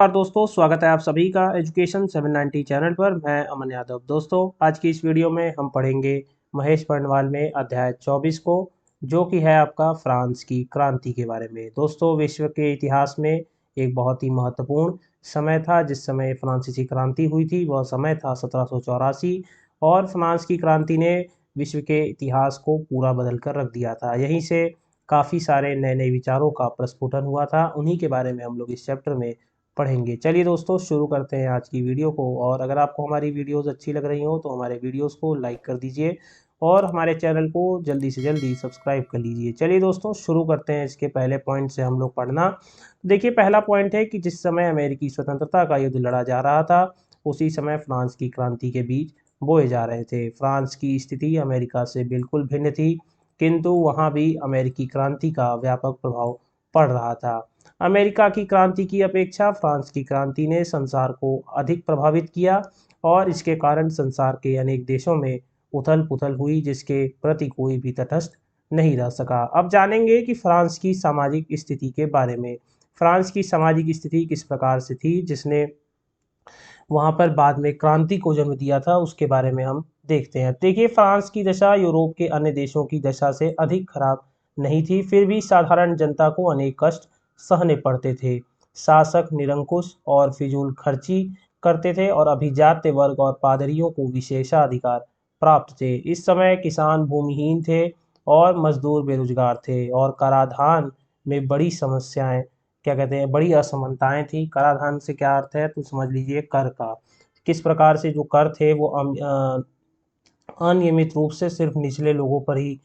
नमस्कार दोस्तों, स्वागत है आप सभी का एजुकेशन 790 चैनल पर। मैं अमन यादव। दोस्तों, आज की इस वीडियो में हम पढ़ेंगे महेश पर्णवाल में अध्याय 24 को, जो कि है आपका फ्रांस की क्रांति के बारे में। दोस्तों, विश्व के इतिहास में एक बहुत ही महत्वपूर्ण समय था जिस समय फ्रांसीसी क्रांति हुई थी। वह समय था 1784 और फ्रांस की क्रांति ने विश्व के इतिहास को पूरा बदल कर रख दिया था। यहीं से काफ़ी सारे नए नए विचारों का प्रस्फुटन हुआ था। उन्हीं के बारे में हम लोग इस चैप्टर में पढ़ेंगे। चलिए दोस्तों, शुरू करते हैं आज की वीडियो को। और अगर आपको हमारी वीडियोस अच्छी लग रही हो तो हमारे वीडियोस को लाइक कर दीजिए और हमारे चैनल को जल्दी से जल्दी सब्सक्राइब कर लीजिए। चलिए दोस्तों, शुरू करते हैं इसके पहले पॉइंट से हम लोग पढ़ना। देखिए, पहला पॉइंट है कि जिस समय अमेरिकी स्वतंत्रता का युद्ध लड़ा जा रहा था, उसी समय फ्रांस की क्रांति के बीज बोए जा रहे थे। फ्रांस की स्थिति अमेरिका से बिल्कुल भिन्न थी, किंतु वहाँ भी अमेरिकी क्रांति का व्यापक प्रभाव पड़ रहा था। अमेरिका की क्रांति की अपेक्षा फ्रांस की क्रांति ने संसार को अधिक प्रभावित किया और इसके कारण संसार के अनेक देशों में उथल पुथल हुई, जिसके प्रति कोई भी तटस्थ नहीं रह सका। अब जानेंगे कि फ्रांस की सामाजिक स्थिति के बारे में। फ्रांस की सामाजिक स्थिति किस प्रकार से थी, जिसने वहां पर बाद में क्रांति को जन्म दिया था, उसके बारे में हम देखते हैं। देखिए, फ्रांस की दशा यूरोप के अन्य देशों की दशा से अधिक खराब नहीं थी, फिर भी साधारण जनता को अनेक कष्ट सहने पड़ते थे। शासक निरंकुश और फिजूल खर्ची करते थे और अभिजात्य वर्ग और पादरियों को विशेषाधिकार प्राप्त थे। इस समय किसान भूमिहीन थे और मजदूर बेरोजगार थे और कराधान में बड़ी समस्याएं, क्या कहते हैं, बड़ी असमानताएं थी। कराधान से क्या अर्थ है तो समझ लीजिए कर का। किस प्रकार से जो कर थे वो अनियमित रूप से सिर्फ निचले लोगों पर ही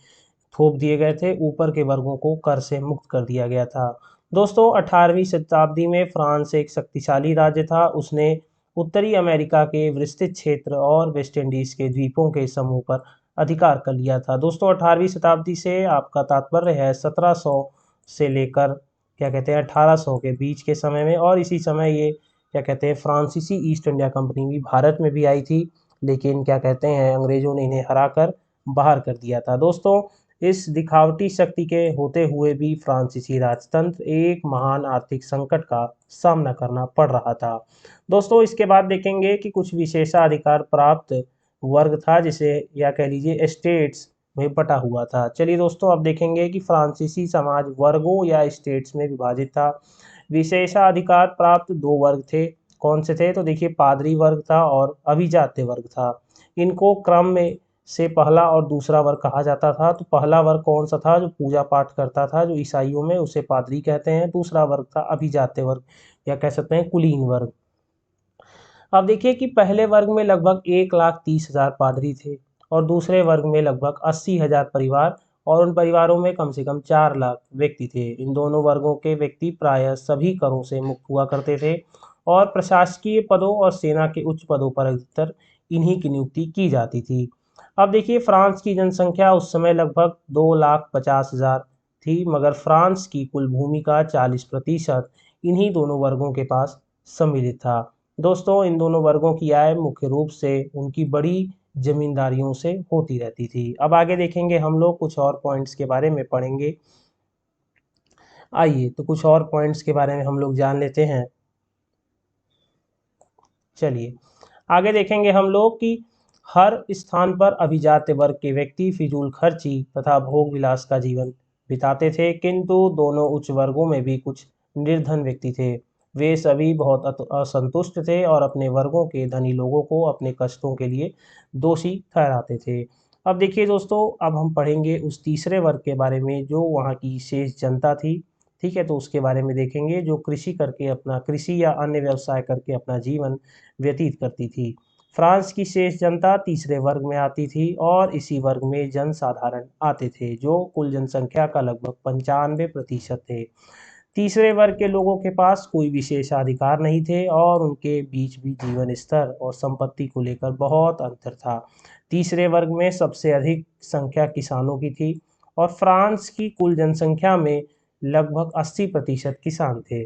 थोप दिए गए थे, ऊपर के वर्गों को कर से मुक्त कर दिया गया था। दोस्तों, 18वीं शताब्दी में फ्रांस एक शक्तिशाली राज्य था। उसने उत्तरी अमेरिका के विस्तृत क्षेत्र और वेस्ट इंडीज के द्वीपों के समूह पर अधिकार कर लिया था। दोस्तों, 18वीं शताब्दी से आपका तात्पर्य है 1700 से लेकर, क्या कहते हैं, 1800 के बीच के समय में। और इसी समय ये, क्या कहते हैं, फ्रांसीसी ईस्ट इंडिया कंपनी भी भारत में भी आई थी, लेकिन क्या कहते हैं, अंग्रेजों ने इन्हें हराकर बाहर कर दिया था। दोस्तों, इस दिखावटी शक्ति के होते हुए भी फ्रांसीसी राजतंत्र एक महान आर्थिक संकट का सामना करना पड़ रहा था। दोस्तों, इसके बाद देखेंगे कि कुछ विशेषाधिकार प्राप्त वर्ग था, जिसे या कह लीजिए स्टेट्स में बटा हुआ था। चलिए दोस्तों, अब देखेंगे कि फ्रांसीसी समाज वर्गों या स्टेट्स में विभाजित था। विशेषाधिकार प्राप्त दो वर्ग थे। कौन से थे तो देखिए, पादरी वर्ग था और अभिजात्य वर्ग था। इनको क्रम में से पहला और दूसरा वर्ग कहा जाता था। तो पहला वर्ग कौन सा था, जो पूजा पाठ करता था, जो ईसाइयों में, उसे पादरी कहते हैं। दूसरा वर्ग था अभिजात्य वर्ग, या कह सकते हैं कुलीन वर्ग। अब देखिए कि पहले वर्ग में लगभग 1,30,000 पादरी थे और दूसरे वर्ग में लगभग 80,000 परिवार, और उन परिवारों में कम से कम 4 लाख व्यक्ति थे। इन दोनों वर्गों के व्यक्ति प्रायः सभी करों से मुक्त हुआ करते थे और प्रशासकीय पदों और सेना के उच्च पदों पर अधिकतर इन्हीं की नियुक्ति की जाती थी। अब देखिए, फ्रांस की जनसंख्या उस समय लगभग 2,50,000 थी, मगर फ्रांस की कुल भूमि का 40% इन्हीं दोनों वर्गों के पास सम्मिलित था। दोस्तों, इन दोनों वर्गों की आय मुख्य रूप से उनकी बड़ी जमींदारियों से होती रहती थी। अब आगे देखेंगे हम लोग, कुछ और पॉइंट्स के बारे में पढ़ेंगे। आइए तो कुछ और पॉइंट्स के बारे में हम लोग जान लेते हैं। चलिए आगे देखेंगे हम लोग कि हर स्थान पर अभिजात्य वर्ग के व्यक्ति फिजूल खर्ची तथा भोग विलास का जीवन बिताते थे, किंतु दोनों उच्च वर्गों में भी कुछ निर्धन व्यक्ति थे। वे सभी बहुत असंतुष्ट थे और अपने वर्गों के धनी लोगों को अपने कष्टों के लिए दोषी ठहराते थे। अब देखिए दोस्तों, अब हम पढ़ेंगे उस तीसरे वर्ग के बारे में जो वहाँ की शेष जनता थी। ठीक है, तो उसके बारे में देखेंगे, जो कृषि या अन्य व्यवसाय करके अपना जीवन व्यतीत करती थी। फ्रांस की शेष जनता तीसरे वर्ग में आती थी और इसी वर्ग में जनसाधारण आते थे, जो कुल जनसंख्या का लगभग 95% थे। तीसरे वर्ग के लोगों के पास कोई विशेषाधिकार नहीं थे और उनके बीच भी जीवन स्तर और संपत्ति को लेकर बहुत अंतर था। तीसरे वर्ग में सबसे अधिक संख्या किसानों की थी और फ्रांस की कुल जनसंख्या में लगभग 80% किसान थे।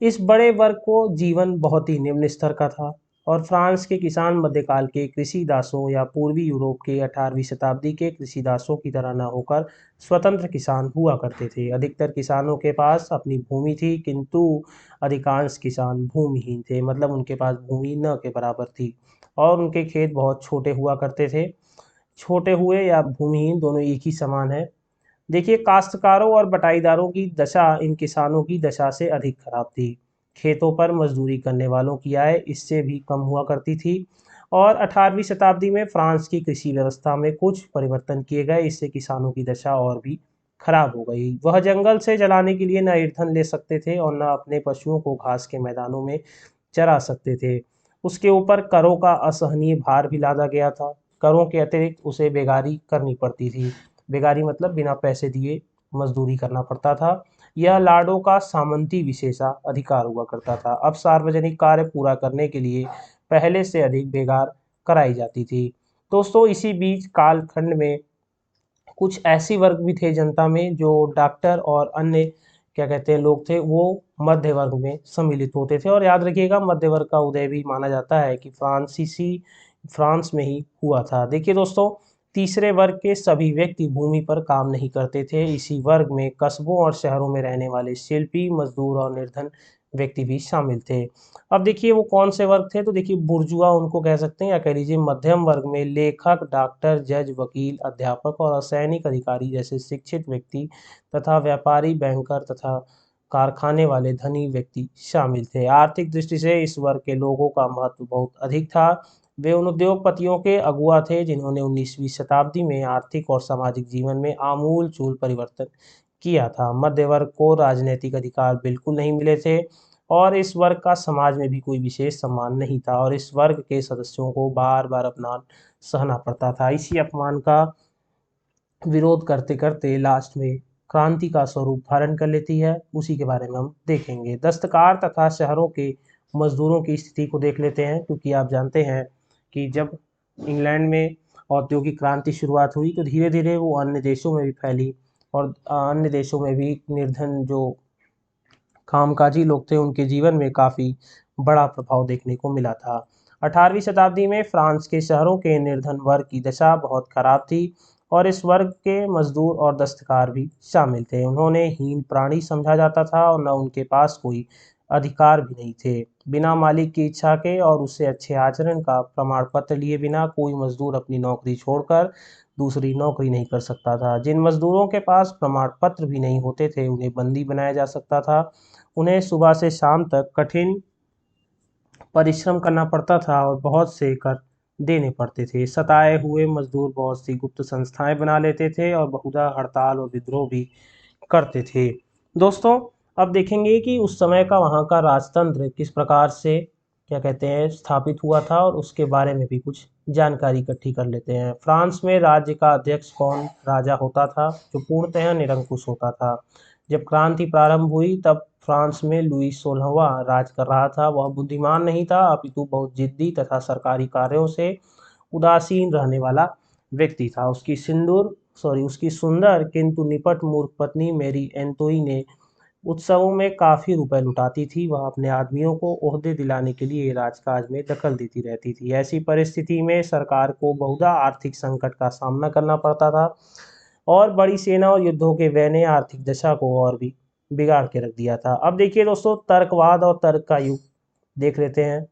इस बड़े वर्ग को जीवन बहुत ही निम्न स्तर का था। और फ्रांस के किसान मध्यकाल के कृषि दासों या पूर्वी यूरोप के 18वीं शताब्दी के कृषि दासों की तरह न होकर स्वतंत्र किसान हुआ करते थे। अधिकतर किसानों के पास अपनी भूमि थी, किंतु अधिकांश किसान भूमिहीन थे, मतलब उनके पास भूमि न के बराबर थी और उनके खेत बहुत छोटे हुआ करते थे। छोटे हुए या भूमिहीन दोनों एक ही समान है। देखिए, काश्तकारों और बटाईदारों की दशा इन किसानों की दशा से अधिक खराब थी। खेतों पर मजदूरी करने वालों की आय इससे भी कम हुआ करती थी और 18वीं शताब्दी में फ्रांस की कृषि व्यवस्था में कुछ परिवर्तन किए गए, इससे किसानों की दशा और भी खराब हो गई। वह जंगल से जलाने के लिए न ईंधन ले सकते थे और न अपने पशुओं को घास के मैदानों में चरा सकते थे। उसके ऊपर करों का असहनीय भार भी लादा गया था। करों के अतिरिक्त उसे बेगारी करनी पड़ती थी। बेगारी मतलब बिना पैसे दिए मजदूरी करना पड़ता था। यह लाडों का सामंती विशेषा अधिकार हुआ करता था। अब सार्वजनिक कार्य पूरा करने के लिए पहले से अधिक बेगार कराई जाती थी। दोस्तों, इसी बीच कालखंड में कुछ ऐसी वर्ग भी थे जनता में जो डॉक्टर और अन्य क्या कहते हैं लोग थे, वो मध्य वर्ग में सम्मिलित होते थे। और याद रखिएगा, मध्य वर्ग का उदय भी माना जाता है कि फ्रांस में ही हुआ था। देखिए दोस्तों, तीसरे वर्ग के सभी व्यक्ति भूमि पर काम नहीं करते थे। इसी वर्ग में कस्बों और शहरों में रहने वाले शिल्पी, मजदूर और निर्धन व्यक्ति भी शामिल थे। अब देखिए वो कौन से वर्ग थे, तो देखिए बुर्जुआ उनको कह सकते हैं, या कह लीजिए मध्यम वर्ग में लेखक, डॉक्टर, जज, वकील, अध्यापक और असैनिक अधिकारी जैसे शिक्षित व्यक्ति तथा व्यापारी, बैंकर तथा कारखाने वाले धनी व्यक्ति शामिल थे। आर्थिक दृष्टि से इस वर्ग के लोगों का महत्व बहुत अधिक था। वे उन उद्योगपतियों के अगुआ थे जिन्होंने 19वीं शताब्दी में आर्थिक और सामाजिक जीवन में आमूल चूल परिवर्तन किया था। मध्य वर्ग को राजनीतिक अधिकार बिल्कुल नहीं मिले थे और इस वर्ग का समाज में भी कोई विशेष सम्मान नहीं था और इस वर्ग के सदस्यों को बार बार अपमान सहना पड़ता था। इसी अपमान का विरोध करते करते लास्ट में क्रांति का स्वरूप धारण कर लेती है। उसी के बारे में हम देखेंगे। दस्तकार तथा शहरों के मजदूरों की स्थिति को देख लेते हैं, क्योंकि आप जानते हैं कि जब इंग्लैंड में औद्योगिक क्रांति शुरुआत हुई तो धीरे धीरे वो अन्य देशों में भी फैली और अन्य देशों में भी निर्धन जो कामकाजी लोग थे उनके जीवन में काफ़ी बड़ा प्रभाव देखने को मिला था। 18वीं शताब्दी में फ्रांस के शहरों के निर्धन वर्ग की दशा बहुत खराब थी और इस वर्ग के मजदूर और दस्तकार भी शामिल थे। उन्होंने हीन प्राणी समझा जाता था और न उनके पास कोई अधिकार भी नहीं थे। बिना मालिक की इच्छा के और उससे अच्छे आचरण का प्रमाण पत्र लिए बिना कोई मजदूर अपनी नौकरी छोड़कर दूसरी नौकरी नहीं कर सकता था। जिन मजदूरों के पास प्रमाण पत्र भी नहीं होते थे उन्हें बंदी बनाया जा सकता था। उन्हें सुबह से शाम तक कठिन परिश्रम करना पड़ता था और बहुत से कर देने पड़ते थे। सताए हुए मजदूर बहुत सी गुप्त संस्थाएं बना लेते थे और बहुधा हड़ताल और विद्रोह भी करते थे। दोस्तों, अब देखेंगे कि उस समय का वहाँ का राजतंत्र किस प्रकार से क्या कहते हैं स्थापित हुआ था और उसके बारे में भी कुछ जानकारी इकट्ठी कर लेते हैं। फ्रांस में राज्य का अध्यक्ष कौन राजा होता था, जो पूर्णतः निरंकुश होता था। जब क्रांति प्रारंभ हुई तब फ्रांस में लुई 16वां राज कर रहा था। वह बुद्धिमान नहीं था, अपितु बहुत जिद्दी तथा सरकारी कार्यों से उदासीन रहने वाला व्यक्ति था। उसकी सुंदर किंतु निपट मूर्ख पत्नी मेरी एंतोई ने उत्सवों में काफी रुपए लुटाती थी। वह अपने आदमियों को ओहदे दिलाने के लिए राजकाज में दखल देती रहती थी। ऐसी परिस्थिति में सरकार को बहुधा आर्थिक संकट का सामना करना पड़ता था और बड़ी सेना और युद्धों के व्यय ने आर्थिक दशा को और भी बिगाड़ के रख दिया था। अब देखिए दोस्तों, तर्कवाद और तर्क का युग देख लेते हैं।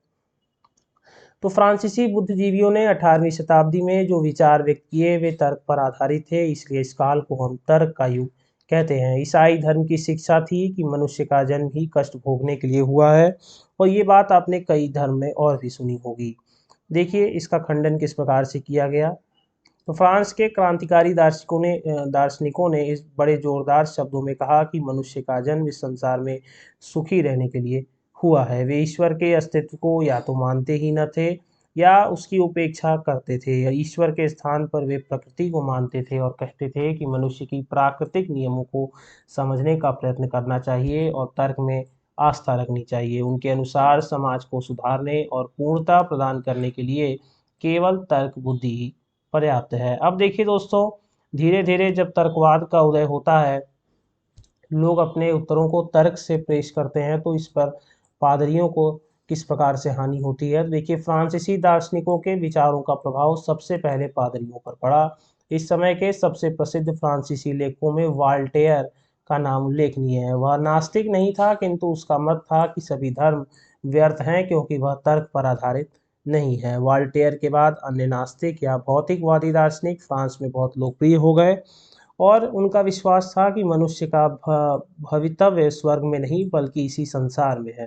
तो फ्रांसीसी बुद्धिजीवियों ने 18वीं शताब्दी में जो विचार व्यक्त किए वे तर्क पर आधारित थे, इसलिए इस काल को हम तर्क का युग कहते हैं। ईसाई धर्म की शिक्षा थी कि मनुष्य का जन्म ही कष्ट भोगने के लिए हुआ है और ये बात आपने कई धर्म में और भी सुनी होगी। देखिए इसका खंडन किस प्रकार से किया गया। तो फ्रांस के क्रांतिकारी दार्शनिकों ने इस बड़े जोरदार शब्दों में कहा कि मनुष्य का जन्म इस संसार में सुखी रहने के लिए हुआ है। वे ईश्वर के अस्तित्व को या तो मानते ही न थे या उसकी उपेक्षा करते थे, या ईश्वर के स्थान पर वे प्रकृति को मानते थे और कहते थे कि मनुष्य की प्राकृतिक नियमों को समझने का प्रयत्न करना चाहिए और तर्क में आस्था रखनी चाहिए। उनके अनुसार समाज को सुधारने और पूर्णता प्रदान करने के लिए केवल तर्क बुद्धि ही पर्याप्त है। अब देखिए दोस्तों, धीरे धीरे जब तर्कवाद का उदय होता है, लोग अपने उत्तरों को तर्क से पेश करते हैं, तो इस पर पादरियों को किस प्रकार से हानि होती है। तो देखिए, फ्रांसीसी दार्शनिकों के विचारों का प्रभाव सबसे पहले पादरियों पर पड़ा। इस समय के सबसे प्रसिद्ध फ्रांसीसी लेखकों में वाल्टेयर का नाम उल्लेखनीय है। वह नास्तिक नहीं था, किंतु उसका मत था कि सभी धर्म व्यर्थ हैं क्योंकि वह तर्क पर आधारित नहीं है। वाल्टेयर के बाद अन्य नास्तिक या भौतिकवादी दार्शनिक फ्रांस में बहुत लोकप्रिय हो गए, और उनका विश्वास था कि मनुष्य का भवितव्य स्वर्ग में नहीं बल्कि इसी संसार में है।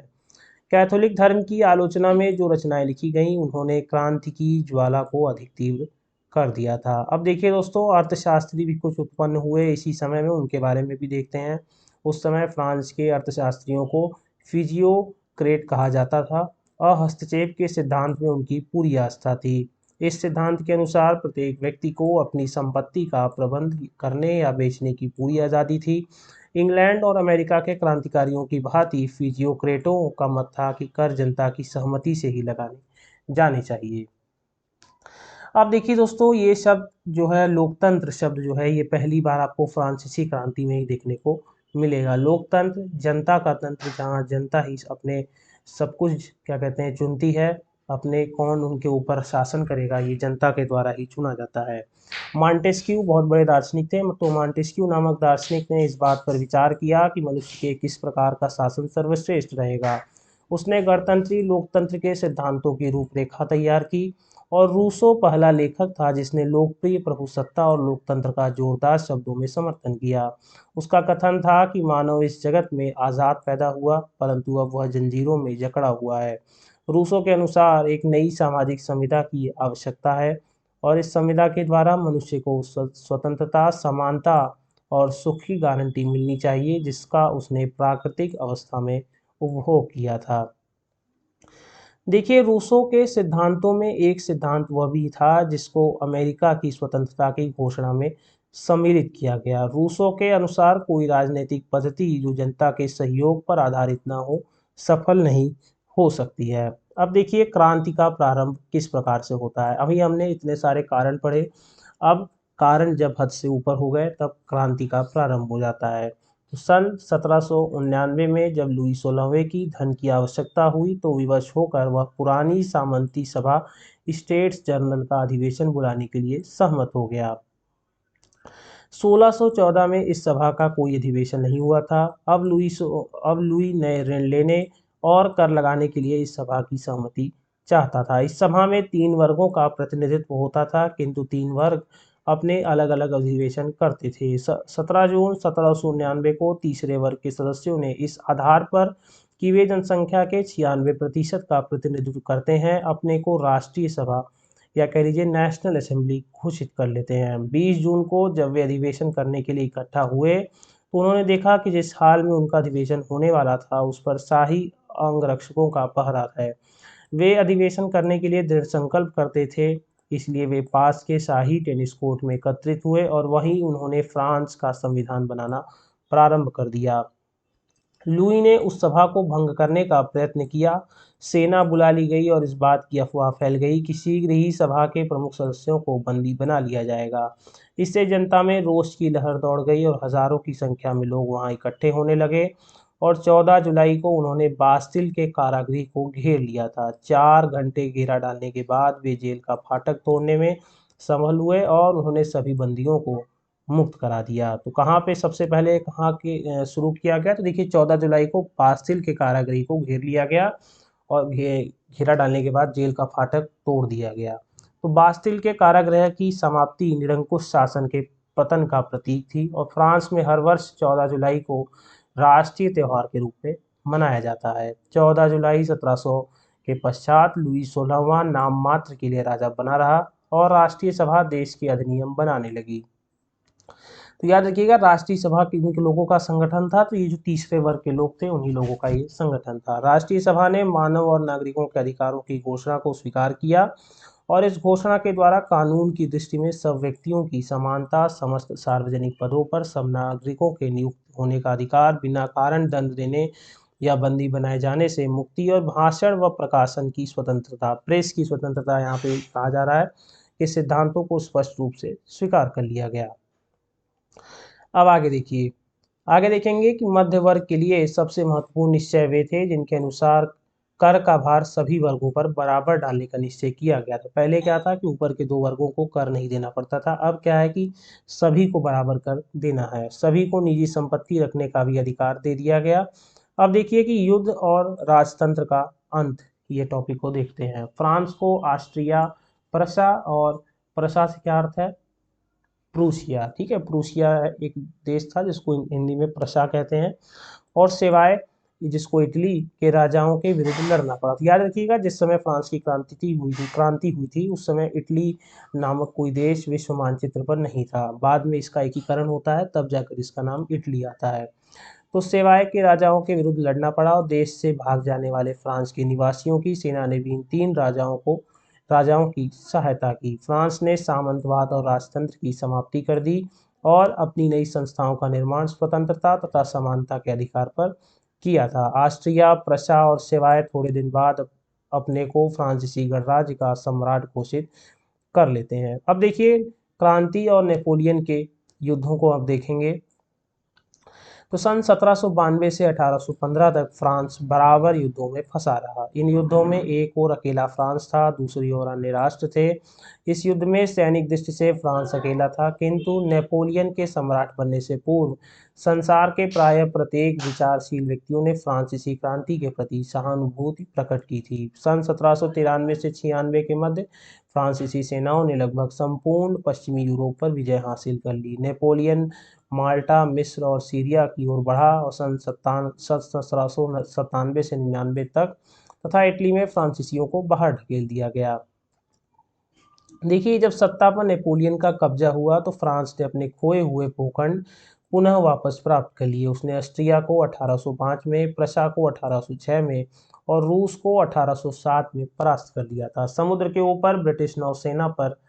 कैथोलिक धर्म की आलोचना में जो रचनाएं लिखी गईं, उन्होंने क्रांति की ज्वाला को अधिक तीव्र कर दिया था। अब देखिए दोस्तों, अर्थशास्त्री भी कुछ उत्पन्न हुए इसी समय में, उनके बारे में भी देखते हैं। उस समय फ्रांस के अर्थशास्त्रियों को फिजियोक्रेट कहा जाता था। हस्तक्षेप के सिद्धांत में उनकी पूरी आस्था थी। इस सिद्धांत के अनुसार प्रत्येक व्यक्ति को अपनी संपत्ति का प्रबंध करने या बेचने की पूरी आज़ादी थी। इंग्लैंड और अमेरिका के क्रांतिकारियों की भांति फिजियोक्रेटों का मत था कि कर जनता की सहमति से ही लगाने जाने चाहिए। अब देखिए दोस्तों, ये शब्द जो है, लोकतंत्र शब्द जो है, ये पहली बार आपको फ्रांसीसी क्रांति में ही देखने को मिलेगा। लोकतंत्र, जनता का तंत्र, जहाँ जनता ही अपने सब कुछ क्या कहते हैं चुनती है, अपने कौन उनके ऊपर शासन करेगा, ये जनता के द्वारा ही चुना जाता है। मॉन्टेस्क्यू बहुत बड़े दार्शनिक थे। तो मॉन्टेस्क्यू नामक दार्शनिक ने इस बात पर विचार किया कि मनुष्य के किस प्रकार का शासन सर्वश्रेष्ठ रहेगा। उसने गणतंत्री लोकतंत्र के सिद्धांतों की रूपरेखा तैयार की, और रूसो पहला लेखक था जिसने लोकप्रिय प्रभुसत्ता और लोकतंत्र का जोरदार शब्दों में समर्थन किया। उसका कथन था कि मानव इस जगत में आज़ाद पैदा हुआ, परंतु अब वह जंजीरों में जकड़ा हुआ है। रूसो के अनुसार एक नई सामाजिक संविधा की आवश्यकता है, और इस संविधा के द्वारा मनुष्य को स्वतंत्रता, समानता और सुख की गारंटी मिलनी चाहिए, जिसका उसने प्राकृतिक अवस्था में उपभोग किया था। देखिए, रूसो के सिद्धांतों में एक सिद्धांत वह भी था जिसको अमेरिका की स्वतंत्रता की घोषणा में सम्मिलित किया गया। रूसो के अनुसार कोई राजनीतिक पद्धति जो जनता के सहयोग पर आधारित न हो, सफल नहीं हो सकती है। अब देखिए, क्रांति का प्रारंभ किस प्रकार से होता है। अभी हमने इतने सारे कारण पढ़े, अब कारण जब हद से ऊपर हो गए तब क्रांति का प्रारंभ हो जाता है। तो सन 1799 में जब लुई 16वें की धन की आवश्यकता हुई, तो विवश होकर वह पुरानी सामंती सभा स्टेट्स जनरल का अधिवेशन बुलाने के लिए सहमत हो गया। 1614 में इस सभा का कोई अधिवेशन नहीं हुआ था। अब लुई नए ऋण लेने और कर लगाने के लिए इस सभा की सहमति चाहता था। इस सभा में 3 वर्गों का प्रतिनिधित्व होता था, किंतु 3 वर्ग अपने अलग अलग अधिवेशन करते थे। 17 जून 1799 को तीसरे वर्ग के सदस्यों ने इस आधार पर कि वे जनसंख्या के 96% का प्रतिनिधित्व करते हैं, अपने को राष्ट्रीय सभा या कह लीजिए नेशनल असेंबली घोषित कर लेते हैं। 20 जून को जब वे अधिवेशन करने के लिए इकट्ठा हुए, तो उन्होंने देखा कि जिस हाल में उनका अधिवेशन होने वाला था, उस पर शाही अंगरक्षकों का पहरा है। वे अधिवेशन करने के लिए दृढ़ संकल्प करते थे, इसलिए वे पास के शाही टेनिस कोर्ट में एकत्रित हुए, और वहीं उन्होंने फ्रांस का संविधान बनाना प्रारंभ कर दिया। लुई ने उस सभा को भंग करने का प्रयत्न किया। सेना बुला ली गई और इस बात की अफवाह फैल गई कि शीघ्र ही सभा के प्रमुख सदस्यों को बंदी बना लिया जाएगा। इससे जनता में रोष की लहर दौड़ गई और हजारों की संख्या में लोग वहां इकट्ठे होने लगे, और 14 जुलाई को उन्होंने बास्तिल के कारागृह को घेर लिया था। 4 घंटे घेरा डालने के बाद वे जेल का फाटक तोड़ने में सफल हुए, और उन्होंने सभी बंदियों को मुक्त करा दिया। तो कहाँ पे सबसे पहले कहाँ के शुरू किया गया, तो देखिए 14 जुलाई को बास्तिल के कारागृह को घेर लिया गया, और घेरा डालने के बाद जेल का फाटक तोड़ दिया गया। तो बास्तिल के कारागृह की समाप्ति निरंकुश शासन के पतन का प्रतीक थी, और फ्रांस में हर वर्ष 14 जुलाई को राष्ट्रीय त्योहार के रूप में मनाया जाता है। 14 जुलाई 1700 के पश्चात लुई 16वां नाम मात्र के लिए राजा बना रहा, और राष्ट्रीय सभा देश के अधिनियम बनाने लगी। तो याद रखिएगा, राष्ट्रीय सभा किन लोगों का संगठन था, तो ये जो तीसरे वर्ग के लोग थे, उन्हीं लोगों का ये संगठन था। राष्ट्रीय सभा ने मानव और नागरिकों के अधिकारों की घोषणा को स्वीकार किया, और इस घोषणा के द्वारा कानून की दृष्टि में सब व्यक्तियों की समानता, समस्त सार्वजनिक पदों पर सब नागरिकों के नियुक्त होने का अधिकार, बिना कारण दंड देने या बंदी बनाए जाने से मुक्ति, और भाषण व प्रकाशन की स्वतंत्रता, प्रेस की स्वतंत्रता यहाँ पे कहा जा रहा है, के सिद्धांतों को स्पष्ट रूप से स्वीकार कर लिया गया। अब आगे देखिए, आगे देखेंगे कि मध्य वर्ग के लिए सबसे महत्वपूर्ण निश्चय वे थे जिनके अनुसार कर का भार सभी वर्गों पर बराबर डालने का निश्चय किया गया था। पहले क्या था कि ऊपर के दो वर्गों को कर नहीं देना पड़ता था, अब क्या है कि सभी को बराबर कर देना है। सभी को निजी संपत्ति रखने का भी अधिकार दे दिया गया। अब देखिए कि युद्ध और राजतंत्र का अंत, ये टॉपिक को देखते हैं। फ्रांस को ऑस्ट्रिया, प्रशा, और प्रशा से क्या अर्थ है, प्रूसिया, ठीक है। प्रूसिया एक देश था जिसको हिंदी में प्रशा कहते हैं, और सेवाए, जिसको इटली के राजाओं के विरुद्ध लड़ना पड़ा था। याद रखिएगा, जिस समय फ्रांस की क्रांति हुई थी उस समय इटली नामक कोई देश विश्व मानचित्र पर नहीं था। बाद में इसका एकीकरण होता है, तब जाकर इसका नाम इटली आता है। तो सेवाए के राजाओं के विरुद्ध लड़ना पड़ा और देश से भाग जाने वाले फ्रांस के निवासियों की सेना ने भी इन तीन राजाओं की सहायता की। फ्रांस ने सामंतवाद और राजतंत्र की समाप्ति कर दी और अपनी नई संस्थाओं का निर्माण स्वतंत्रता तथा समानता के अधिकार पर किया था। ऑस्ट्रिया, प्रशा और सेवाए थोड़े दिन बाद अपने को फ्रांसीसी गणराज्य का सम्राट घोषित कर लेते हैं। अब देखिए, क्रांति और नेपोलियन के युद्धों को अब देखेंगे। तो सन 1792 से 1815 तक फ्रांस बराबर युद्धों में फंसा रहा। इन युद्धों में एक ओर अकेला फ्रांस था, दूसरी ओर अन्य राष्ट्र थे। इस युद्ध में सैनिक दृष्टि से फ्रांस अकेला था, किंतु नेपोलियन के सम्राट बनने से पूर्व संसार के प्राय प्रत्येक विचारशील व्यक्तियों ने फ्रांसीसी क्रांति के प्रति सहानुभूति प्रकट की थी। सन 1793 से 96 के मध्य फ्रांसीसी सेनाओं ने लगभग संपूर्ण पश्चिमी यूरोप पर विजय हासिल कर ली। नेपोलियन माल्टा, मिस्र और सीरिया की ओर बढ़ा और सन 1797 से 99 तक तथा इटली में फ्रांसीसियों को बाहर ढकेल दिया गया। देखिए, जब सत्ता पर नेपोलियन का कब्जा हुआ तो फ्रांस ने अपने खोए हुए भूखंड पुनः वापस प्राप्त कर लिए। उसने ऑस्ट्रिया को 1805 में, प्रशा को 1806 में और रूस को 1807 में परास्त कर दिया था। समुद्र के ऊपर ब्रिटिश नौसेना पर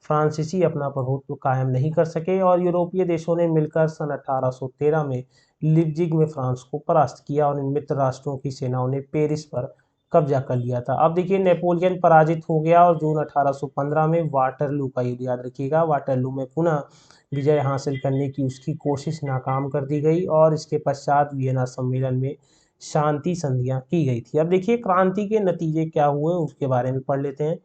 फ्रांसीसी अपना प्रभुत्व कायम नहीं कर सके और यूरोपीय देशों ने मिलकर सन 1813 में लिपजिग में फ्रांस को परास्त किया और इन मित्र राष्ट्रों की सेनाओं ने पेरिस पर कब्जा कर लिया था। अब देखिए, नेपोलियन पराजित हो गया और जून 1815 में वाटरलू का युद्ध, याद रखिएगा, वाटरलू में पुनः विजय हासिल करने की उसकी कोशिश नाकाम कर दी गई और इसके पश्चात वियना सम्मेलन में शांति संधियां की गई थी। अब देखिए, क्रांति के नतीजे क्या हुए उसके बारे में पढ़ लेते हैं।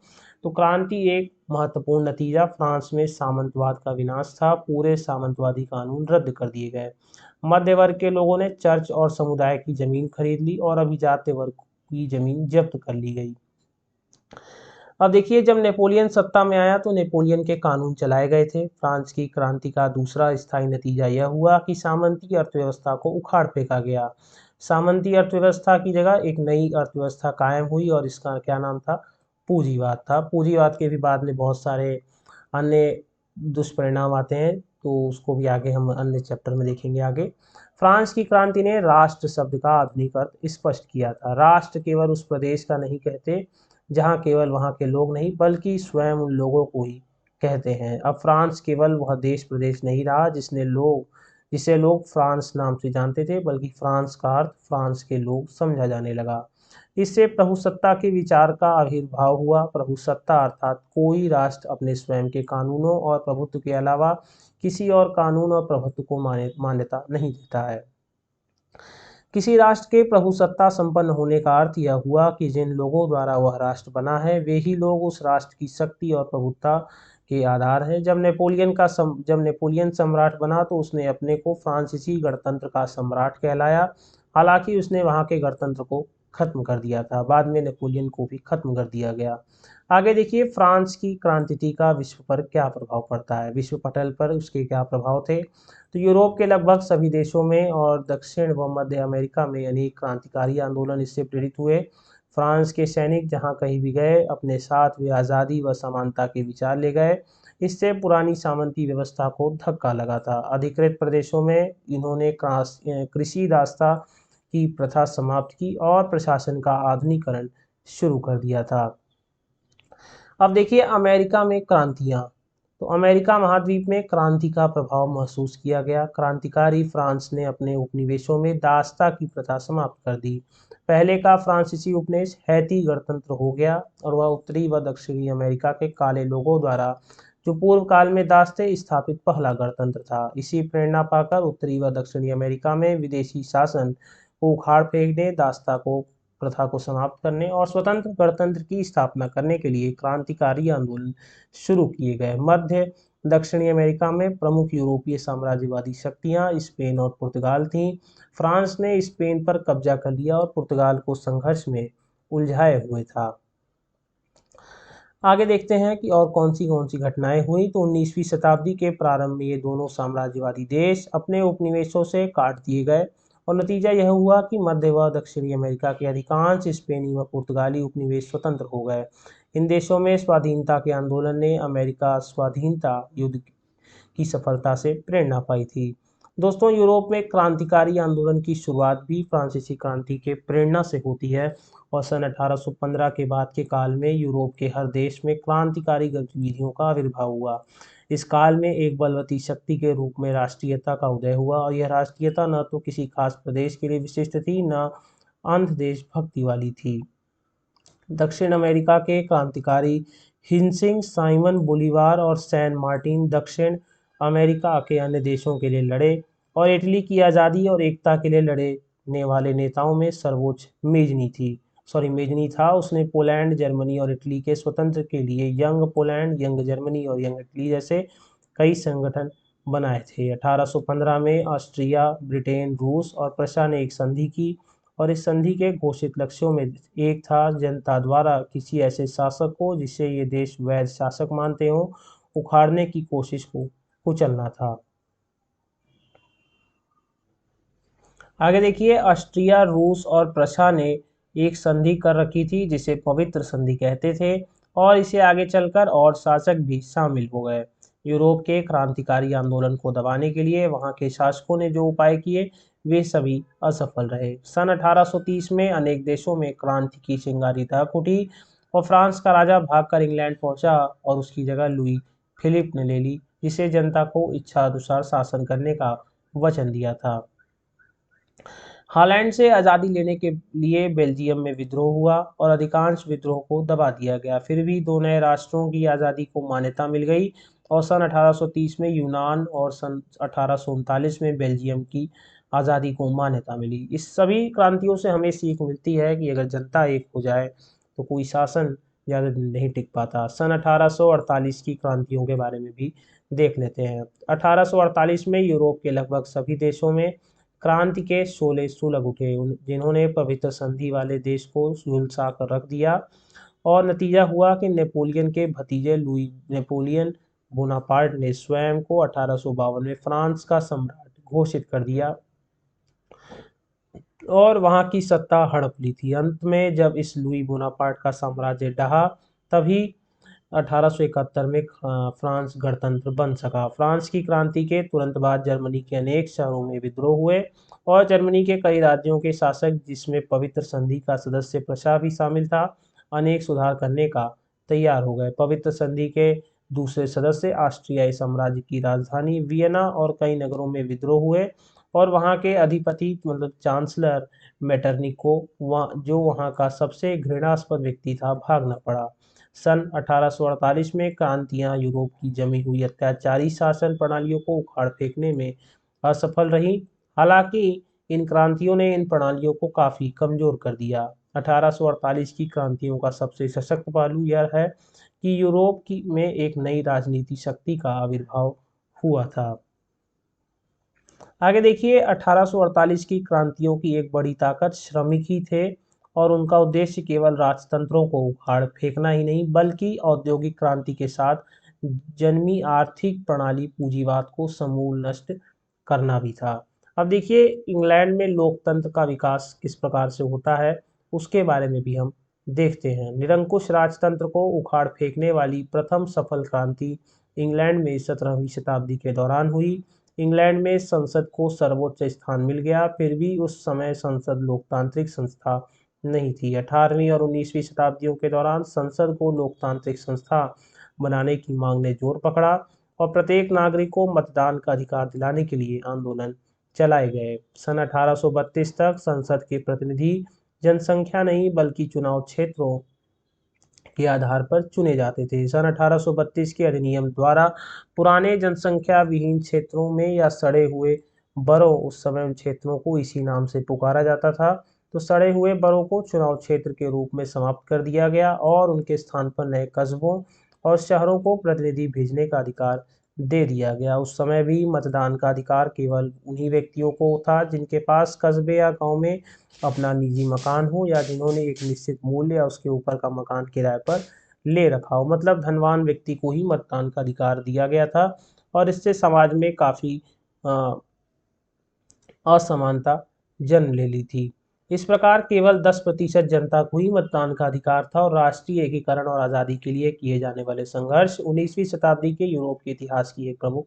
तो क्रांति एक महत्वपूर्ण नतीजा फ्रांस में सामंतवाद का विनाश था। पूरे सामंतवादी कानून रद्द कर दिए गए। मध्य वर्ग के लोगों ने चर्च और समुदाय की जमीन खरीद ली और अभिजात्य वर्ग की जमीन जब्त कर ली गई। अब देखिए, जब नेपोलियन सत्ता में आया तो नेपोलियन के कानून चलाए गए थे। फ्रांस की क्रांति का दूसरा स्थायी नतीजा यह हुआ कि सामंती अर्थव्यवस्था को उखाड़ फेंका गया। सामंती अर्थव्यवस्था की जगह एक नई अर्थव्यवस्था कायम हुई और इसका क्या नाम था, पूंजीवाद था। पूंजीवाद के भी बाद में बहुत सारे अन्य दुष्परिणाम आते हैं, तो उसको भी आगे हम अन्य चैप्टर में देखेंगे आगे। फ्रांस की क्रांति ने राष्ट्र शब्द का आधुनिक अर्थ स्पष्ट किया था। राष्ट्र केवल उस प्रदेश का नहीं कहते जहाँ केवल वहाँ के लोग नहीं बल्कि स्वयं उन लोगों को ही कहते हैं। अब फ्रांस केवल वह देश प्रदेश नहीं रहा जिसे लोग फ्रांस नाम से जानते थे, बल्कि फ्रांस का अर्थ फ्रांस के लोग समझा जाने लगा। इससे प्रभुसत्ता के विचार का आविर्भाव हुआ। प्रभुसत्ता अर्थात कोई राष्ट्र अपने स्वयं के कानूनों और प्रभुत्व के अलावा किसी और कानून और प्रभुत्व को मान्यता नहीं देता है। किसी राष्ट्र के प्रभुसत्ता संपन्न होने का अर्थ यह हुआ कि जिन लोगों द्वारा वह राष्ट्र बना है वे ही लोग उस राष्ट्र की शक्ति और प्रभुत्ता के आधार हैं। जब नेपोलियन सम्राट बना तो उसने अपने को फ्रांसीसी गणतंत्र का सम्राट कहलाया। हालांकि उसने वहां के गणतंत्र को खत्म कर दिया था। बाद में नेपोलियन को भी खत्म कर दिया गया। आगे देखिए, फ्रांस की क्रांति का विश्व पर क्या प्रभाव पड़ता है, विश्व पटल पर उसके क्या प्रभाव थे। तो यूरोप के लगभग सभी देशों में और दक्षिण व मध्य अमेरिका में अनेक क्रांतिकारी आंदोलन इससे प्रेरित हुए। फ्रांस के सैनिक जहां कहीं भी गए अपने साथ वे आज़ादी व समानता के विचार ले गए। इससे पुरानी सामंती व्यवस्था को धक्का लगा था। अधिकृत प्रदेशों में इन्होंने कृषि दासता की प्रथा समाप्त की और प्रशासन का आधुनिकीकरण शुरू कर दिया था। अब देखिए, अमेरिका में क्रांतियां। तो अमेरिका महाद्वीप में क्रांति का प्रभाव महसूस किया गया। क्रांतिकारी फ्रांस ने अपने उपनिवेशों में दासता की प्रथा समाप्त कर दी। पहले का फ्रांसीसी उपनिवेश हैती गणतंत्र हो गया और वह उत्तरी व दक्षिणी अमेरिका के काले लोगों द्वारा जो पूर्व काल में दास थे स्थापित पहला गणतंत्र था। इसी प्रेरणा पाकर उत्तरी व दक्षिणी अमेरिका में विदेशी शासन को उखाड़ फेंकने दासता को प्रथा को समाप्त करने और स्वतंत्र गणतंत्र की स्थापना करने के लिए क्रांतिकारी आंदोलन शुरू किए गए। मध्य दक्षिणी अमेरिका में प्रमुख यूरोपीय साम्राज्यवादी शक्तियां स्पेन और पुर्तगाल थीं। फ्रांस ने स्पेन पर कब्जा कर लिया और पुर्तगाल को संघर्ष में उलझाए हुए था। आगे देखते हैं कि और कौन सी घटनाएं हुई। तो 19वीं शताब्दी के प्रारंभ में ये दोनों साम्राज्यवादी देश अपने उपनिवेशों से काट दिए गए और नतीजा यह हुआ कि मध्य व दक्षिणी अमेरिका के अधिकांश स्पेनी व पुर्तगाली उपनिवेश स्वतंत्र हो गए। इन देशों में स्वाधीनता के आंदोलन ने अमेरिका स्वाधीनता युद्ध की सफलता से प्रेरणा पाई थी। दोस्तों, यूरोप में क्रांतिकारी आंदोलन की शुरुआत भी फ्रांसीसी क्रांति के प्रेरणा से होती है और सन 1815 के बाद के काल में यूरोप के हर देश में क्रांतिकारी गतिविधियों का आविर्भाव हुआ। इस काल में एक बलवती शक्ति के रूप में राष्ट्रीयता का उदय हुआ और यह राष्ट्रीयता न तो किसी खास प्रदेश के लिए विशिष्ट थी, न अंध देशभक्ति वाली थी। दक्षिण अमेरिका के क्रांतिकारी हिंसिंग, साइमन बोलीवार और सैन मार्टिन दक्षिण अमेरिका के अन्य देशों के लिए लड़े और इटली की आज़ादी और एकता के लिए लड़ने वाले नेताओं में सर्वोच्च मेजनी था। उसने पोलैंड, जर्मनी और इटली के स्वतंत्र के लिए यंग पोलैंड, यंग जर्मनी और यंग इटली जैसे कई संगठन बनाए थे। 1815 में ऑस्ट्रिया, ब्रिटेन, रूस और प्रशा ने एक संधि की और इस संधि के घोषित लक्ष्यों में एक था जनता द्वारा किसी ऐसे शासक को जिसे ये देश वैध शासक मानते हों उखाड़ने की कोशिश को कुचलना था। आगे देखिए, ऑस्ट्रिया, रूस और प्रशा ने एक संधि कर रखी थी जिसे पवित्र संधि कहते थे और इसे आगे चलकर और शासक भी शामिल हो गए। यूरोप के क्रांतिकारी आंदोलन को दबाने के लिए वहां के शासकों ने जो उपाय किए वे सभी असफल रहे। सन 1830 में अनेक देशों में क्रांति की चिंगारी दहक उठी और फ्रांस का राजा भागकर इंग्लैंड पहुंचा और उसकी जगह लुई फिलिप ने ले ली, जिसे जनता को इच्छा अनुसार शासन करने का वचन दिया था। हॉलैंड से आज़ादी लेने के लिए बेल्जियम में विद्रोह हुआ और अधिकांश विद्रोह को दबा दिया गया। फिर भी दो नए राष्ट्रों की आज़ादी को मान्यता मिल गई और सन 1830 में यूनान और सन 1839 में बेल्जियम की आज़ादी को मान्यता मिली। इस सभी क्रांतियों से हमें सीख मिलती है कि अगर जनता एक हो जाए तो कोई शासन ज़्यादा दिन नहीं टिक पाता। सन 1848 की क्रांतियों के बारे में भी देख लेते हैं। 1848 में यूरोप के लगभग सभी देशों में क्रांति के शोले सुलग उठे, जिन्होंने पवित्र संधि वाले देश को झुलसा कर रख दिया और नतीजा हुआ कि नेपोलियन के भतीजे लुई नेपोलियन बोनापार्ट ने स्वयं को 1852 में फ्रांस का सम्राट घोषित कर दिया और वहां की सत्ता हड़प ली थी। अंत में जब इस लुई बोनापार्ट का साम्राज्य ढहा तभी 1871 में फ्रांस गणतंत्र बन सका। फ्रांस की क्रांति के तुरंत बाद जर्मनी के अनेक शहरों में विद्रोह हुए और जर्मनी के कई राज्यों के शासक, जिसमें पवित्र संधि का सदस्य प्रशा भी शामिल था, अनेक सुधार करने का तैयार हो गए। पवित्र संधि के दूसरे सदस्य ऑस्ट्रियाई साम्राज्य की राजधानी वियना और कई नगरों में विद्रोह हुए और वहां के अधिपति चांसलर मेटरनिक को जो वहां का सबसे घृणास्पद व्यक्ति था, भागना पड़ा। सन 1848 में क्रांतियां यूरोप की जमी हुई अत्याचारी शासन प्रणालियों को उखाड़ फेंकने में असफल रही। हालांकि इन क्रांतियों ने इन प्रणालियों को काफी कमजोर कर दिया। 1848 की क्रांतियों का सबसे सशक्त पहलू यह है कि यूरोप में एक नई राजनीति शक्ति का आविर्भाव हुआ था। आगे देखिए, 1848 की क्रांतियों की एक बड़ी ताकत श्रमिक ही थे और उनका उद्देश्य केवल राजतंत्रों को उखाड़ फेंकना ही नहीं बल्कि औद्योगिक क्रांति के साथ जन्मी आर्थिक प्रणाली पूंजीवाद को समूल नष्ट करना भी था। अब देखिए, इंग्लैंड में लोकतंत्र का विकास किस प्रकार से होता है उसके बारे में भी हम देखते हैं। निरंकुश राजतंत्र को उखाड़ फेंकने वाली प्रथम सफल क्रांति इंग्लैंड में 17वीं शताब्दी के दौरान हुई। इंग्लैंड में संसद को सर्वोच्च स्थान मिल गया, फिर भी उस समय संसद लोकतांत्रिक संस्था नहीं थी। 18वीं और 19वीं शताब्दियों के दौरान संसद को लोकतांत्रिक संस्था बनाने की मांग ने जोर पकड़ा और प्रत्येक नागरिक को मतदान का अधिकार दिलाने के लिए आंदोलन चलाए गए। सन 1832 तक संसद के प्रतिनिधि जनसंख्या नहीं बल्कि चुनाव क्षेत्रों के आधार पर चुने जाते थे। सन 1832 के अधिनियम द्वारा पुराने जनसंख्या विहीन क्षेत्रों में या सड़े हुए बरों, उस समय उन क्षेत्रों को इसी नाम से पुकारा जाता था, तो सड़े हुए बरों को चुनाव क्षेत्र के रूप में समाप्त कर दिया गया और उनके स्थान पर नए कस्बों और शहरों को प्रतिनिधि भेजने का अधिकार दे दिया गया। उस समय भी मतदान का अधिकार केवल उन्हीं व्यक्तियों को था जिनके पास कस्बे या गांव में अपना निजी मकान हो या जिन्होंने एक निश्चित मूल्य या उसके ऊपर का मकान किराए पर ले रखा हो। मतलब धनवान व्यक्ति को ही मतदान का अधिकार दिया गया था और इससे समाज में काफ़ी असमानता जन्म ले ली थी। इस प्रकार केवल 10% जनता को ही मतदान का अधिकार था और राष्ट्रीय एकीकरण और आज़ादी के लिए किए जाने वाले संघर्ष 19वीं शताब्दी के यूरोप के इतिहास की एक प्रमुख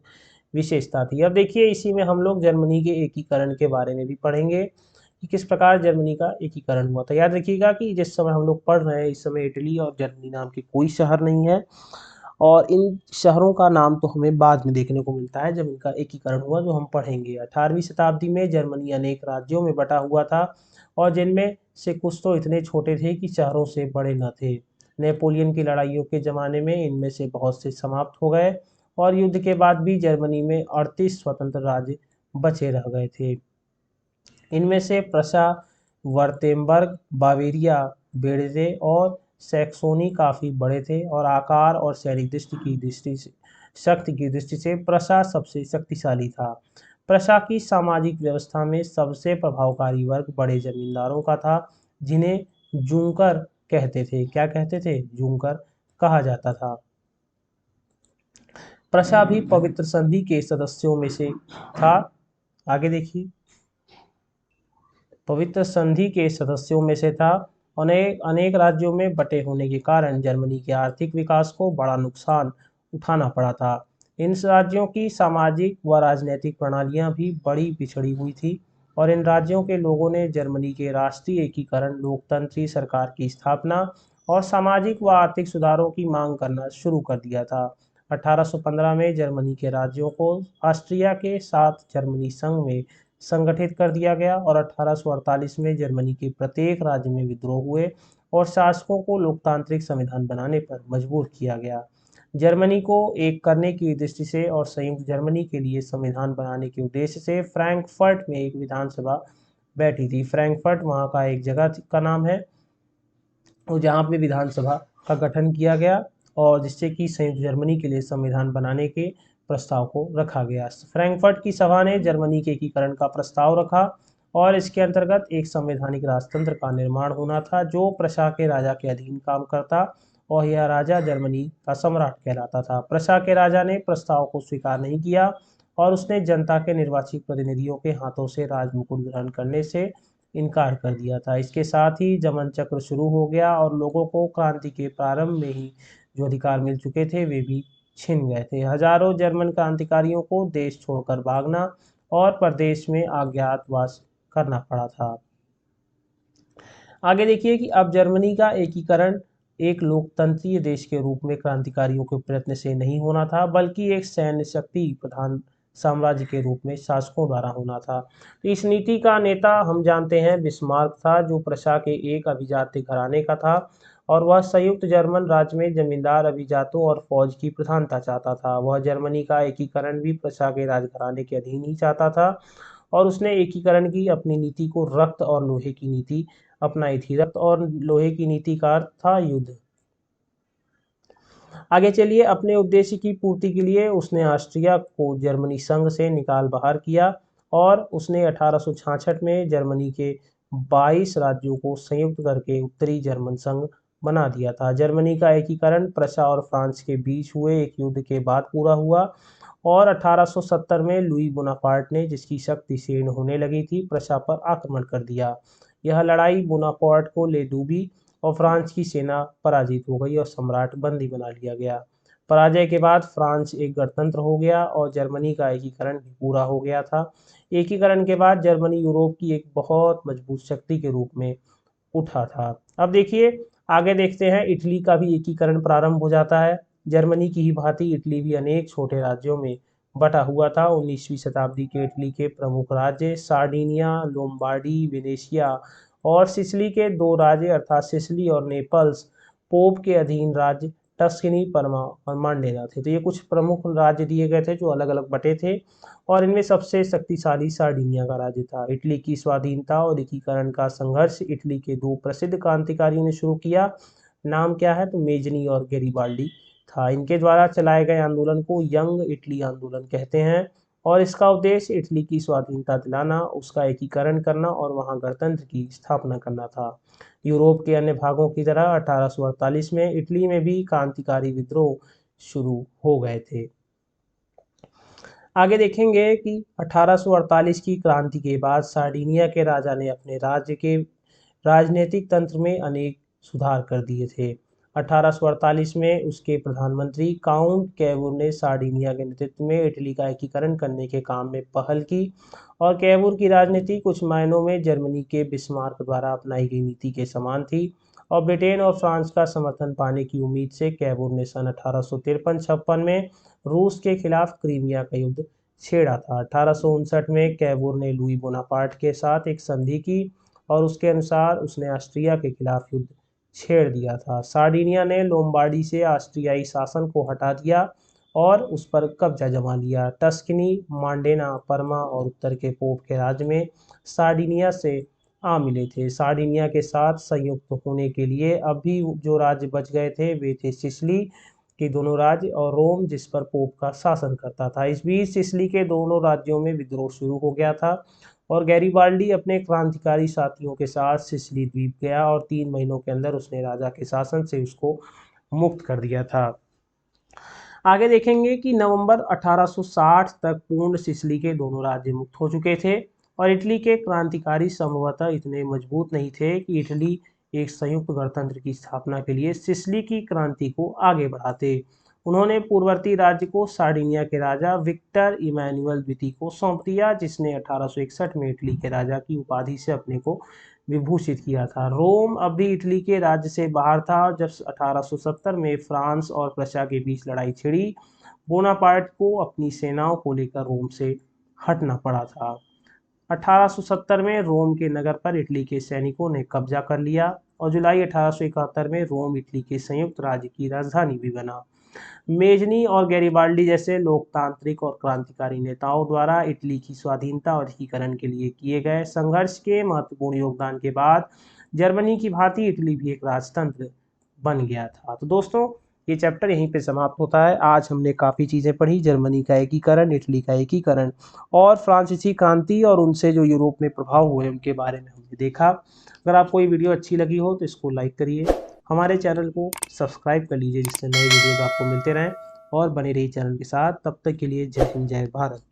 विशेषता थी। अब देखिए इसी में हम लोग जर्मनी के एकीकरण के बारे में भी पढ़ेंगे कि किस प्रकार जर्मनी का एकीकरण हुआ था। याद रखिएगा कि जिस समय हम लोग पढ़ रहे हैं इस समय इटली और जर्मनी नाम के कोई शहर नहीं है और इन शहरों का नाम तो हमें बाद में देखने को मिलता है जब इनका एकीकरण हुआ, जो हम पढ़ेंगे। 18वीं शताब्दी में जर्मनी अनेक राज्यों में बटा हुआ था और जिनमें से कुछ तो इतने छोटे थे कि शहरों से बड़े न थे। नेपोलियन की लड़ाइयों के ज़माने में इनमें से बहुत से समाप्त हो गए और युद्ध के बाद भी जर्मनी में 38 स्वतंत्र राज्य बचे रह गए थे। इनमें से प्रशा, वर्तेम्बर्ग, बावेरिया, बेर्जे और सैक्सोनी काफ़ी बड़े थे और आकार और सैनिक शक्ति की दृष्टि से प्रशा सबसे शक्तिशाली था। प्रशा की सामाजिक व्यवस्था में सबसे प्रभावकारी वर्ग बड़े जमींदारों का था जिन्हें जूंकर कहते थे। क्या कहते थे? जूंकर कहा जाता था। प्रशा भी पवित्र संधि के सदस्यों में से था। आगे देखिए, पवित्र संधि के सदस्यों में से था। अनेक अनेक राज्यों में बटे होने के कारण जर्मनी के आर्थिक विकास को बड़ा नुकसान उठाना पड़ा था। इन राज्यों की सामाजिक व राजनीतिक प्रणालियां भी बड़ी पिछड़ी हुई थी और इन राज्यों के लोगों ने जर्मनी के राष्ट्रीय एकीकरण, लोकतंत्री सरकार की स्थापना और सामाजिक व आर्थिक सुधारों की मांग करना शुरू कर दिया था। 1815 में जर्मनी के राज्यों को ऑस्ट्रिया के साथ जर्मनी संघ में संगठित कर दिया गया और 1848 में जर्मनी के प्रत्येक राज्य में विद्रोह हुए और शासकों को लोकतांत्रिक संविधान बनाने पर मजबूर किया गया। जर्मनी को एक करने की दृष्टि से और संयुक्त जर्मनी के लिए संविधान बनाने के उद्देश्य से फ्रैंकफर्ट में एक विधानसभा बैठी थी। फ्रैंकफर्ट वहाँ का एक जगह का नाम है और जहाँ पे विधानसभा का गठन किया गया और जिससे कि संयुक्त जर्मनी के लिए संविधान बनाने के प्रस्ताव को रखा गया। फ्रैंकफर्ट की सभा ने जर्मनी के एकीकरण का प्रस्ताव रखा और इसके अंतर्गत एक संवैधानिक राजतंत्र का निर्माण होना था जो प्रशा के राजा के अधीन काम करता और यह राजा जर्मनी का सम्राट कहलाता था। प्रशा के राजा ने प्रस्ताव को स्वीकार नहीं किया और उसने जनता के निर्वाचित प्रतिनिधियों के हाथों से राजमुकुट ग्रहण करने से इनकार कर दिया था। इसके साथ ही जमन चक्र शुरू हो गया और लोगों को क्रांति के प्रारंभ में ही जो अधिकार मिल चुके थे वे भी छिन गए थे। हजारों जर्मन क्रांतिकारियों को देश छोड़कर भागना और प्रदेश में अज्ञातवास करना पड़ा था। आगे देखिए कि अब जर्मनी का एकीकरण एक लोकतंत्रीय देश के रूप में क्रांतिकारियों के प्रयत्न से नहीं होना था बल्कि एक सैन्य शक्ति प्रधान साम्राज्य के रूप में शासकों द्वारा होना था। तो इस नीति का नेता हम जानते हैं बिस्मार्क था, जो प्रशा के एक अभिजात्य घराने का था और वह संयुक्त जर्मन राज्य में जमींदार अभिजातों और फौज की प्रधानता चाहता था। वह जर्मनी का एकीकरण भी प्रशा के राजघराने के अधीन ही चाहता था और उसने एकीकरण की अपनी नीति को रक्त और लोहे की नीति अपनाई थी। रक्त और लोहे की नीति का अर्थ था युद्ध। आगे चलिए, अपने उद्देश्य की पूर्ति के लिए उसने ऑस्ट्रिया को जर्मनी संघ से निकाल बाहर किया और उसने 1866 में जर्मनी के 22 राज्यों को संयुक्त करके उत्तरी जर्मन संघ बना दिया था। जर्मनी का एकीकरण प्रशा और फ्रांस के बीच हुए एक युद्ध के बाद पूरा हुआ और 1870 में लुई बोनापार्ट ने, जिसकी शक्ति क्षीण होने लगी थी, प्रशा पर आक्रमण कर दिया। यह लड़ाई बोनापार्ट को ले डूबी और फ्रांस की सेना पराजित हो गई और सम्राट बंदी बना लिया गया। पराजय के बाद फ्रांस एक गणतंत्र हो गया और जर्मनी का एकीकरण भी पूरा हो गया था। एकीकरण के बाद जर्मनी यूरोप की एक बहुत मजबूत शक्ति के रूप में उठा था। अब देखिए आगे देखते हैं, इटली का भी एकीकरण प्रारंभ हो जाता है। जर्मनी की ही भांति इटली भी अनेक छोटे राज्यों में बटा हुआ था। 19वीं शताब्दी के इटली के प्रमुख राज्य सार्डिनिया, लोम्बार्डी, वेनेशिया और सिसिली के दो राज्य अर्थात सिसिली और नेपल्स पोप के अधीन राज्य टस्कनी, परमा और मांडेना थे। तो ये कुछ प्रमुख राज्य दिए गए थे जो अलग अलग बटे थे, और इनमें सबसे शक्तिशाली सार्डिनिया का राज्य था। इटली की स्वाधीनता और एकीकरण का संघर्ष इटली के दो प्रसिद्ध क्रांतिकारियों ने शुरू किया। नाम क्या है? तो मेजनी और गैरिबाल्डी था। इनके द्वारा चलाए गए आंदोलन को यंग इटली आंदोलन कहते हैं, और इसका उद्देश्य इटली की स्वाधीनता दिलाना, उसका एकीकरण करना और वहां गणतंत्र की स्थापना करना था। यूरोप के अन्य भागों की तरह 1848 में इटली में भी क्रांतिकारी विद्रोह शुरू हो गए थे। आगे देखेंगे कि 1848 की क्रांति के बाद सार्डिनिया के राजा ने अपने राज्य के राजनीतिक तंत्र में अनेक सुधार कर दिए थे। 1848 में उसके प्रधानमंत्री काउंट कैवुर ने सार्डिनिया के नेतृत्व में इटली का एकीकरण करने के काम में पहल की, और कैवुर की राजनीति कुछ मायनों में जर्मनी के बिस्मार्क द्वारा अपनाई गई नीति के समान थी, और ब्रिटेन और फ्रांस का समर्थन पाने की उम्मीद से कैवुर ने सन 1853-56 में रूस के खिलाफ क्रीमिया का युद्ध छेड़ा था। 1859 में कैवुर ने लुई बोनापार्ट के साथ एक संधि की, और उसके अनुसार उसने ऑस्ट्रिया के खिलाफ युद्ध छेड़ दिया था। सार्डिनिया ने लोम्बार्डी से ऑस्ट्रियाई शासन को हटा दिया और उस पर कब्जा जमा लिया। टस्कनी, मांडेना, परमा और उत्तर के पोप के राज्य में सार्डिनिया से आ मिले थे। सार्डिनिया के साथ संयुक्त होने के लिए अभी जो राज्य बच गए थे वे थे सिसिली के दोनों राज्य और रोम, जिस पर पोप का शासन करता था। इस बीच सिसिली के दोनों राज्यों में विद्रोह शुरू हो गया था, और गैरिबाल्डी अपने क्रांतिकारी साथियों के साथ सिसिली द्वीप गया, और 3 महीनों के अंदर उसने राजा के शासन से उसको मुक्त कर दिया था। आगे देखेंगे कि नवंबर 1860 तक पूर्ण सिसिली के दोनों राज्य मुक्त हो चुके थे, और इटली के क्रांतिकारी संभवतः इतने मजबूत नहीं थे कि इटली एक संयुक्त गणतंत्र की स्थापना के लिए सिसिली की क्रांति को आगे बढ़ाते। उन्होंने पूर्ववर्ती राज्य को सार्डिनिया के राजा विक्टर इमैनुअल द्वितीय को सौंप दिया, जिसने 1861 में इटली के राजा की उपाधि से अपने को विभूषित किया था। रोम अब भी इटली के राज्य से बाहर था। जब 1870 में फ्रांस और प्रशा के बीच लड़ाई छिड़ी, बोनापार्ट को अपनी सेनाओं को लेकर रोम से हटना पड़ा था। 1870 में रोम के नगर पर इटली के सैनिकों ने कब्जा कर लिया, और जुलाई 1871 में रोम इटली के संयुक्त राज्य की राजधानी भी बना। मेजनी और गैरिबाल्डी जैसे लोकतांत्रिक और क्रांतिकारी नेताओं द्वारा इटली की स्वाधीनता और एकीकरण के लिए किए गए संघर्ष के महत्वपूर्ण योगदान के बाद जर्मनी की भांति इटली भी एक राजतंत्र बन गया था। तो दोस्तों, ये चैप्टर यहीं पे समाप्त होता है। आज हमने काफ़ी चीज़ें पढ़ी, जर्मनी का एकीकरण, इटली का एकीकरण और फ्रांसीसी क्रांति और उनसे जो यूरोप में प्रभाव हुए उनके बारे में हमने देखा। अगर आपको ये वीडियो अच्छी लगी हो तो इसको लाइक करिए, हमारे चैनल को सब्सक्राइब कर लीजिए, जिससे नए वीडियोज आपको मिलते रहें, और बने रहिए चैनल के साथ। तब तक के लिए जय हिंद, जय भारत।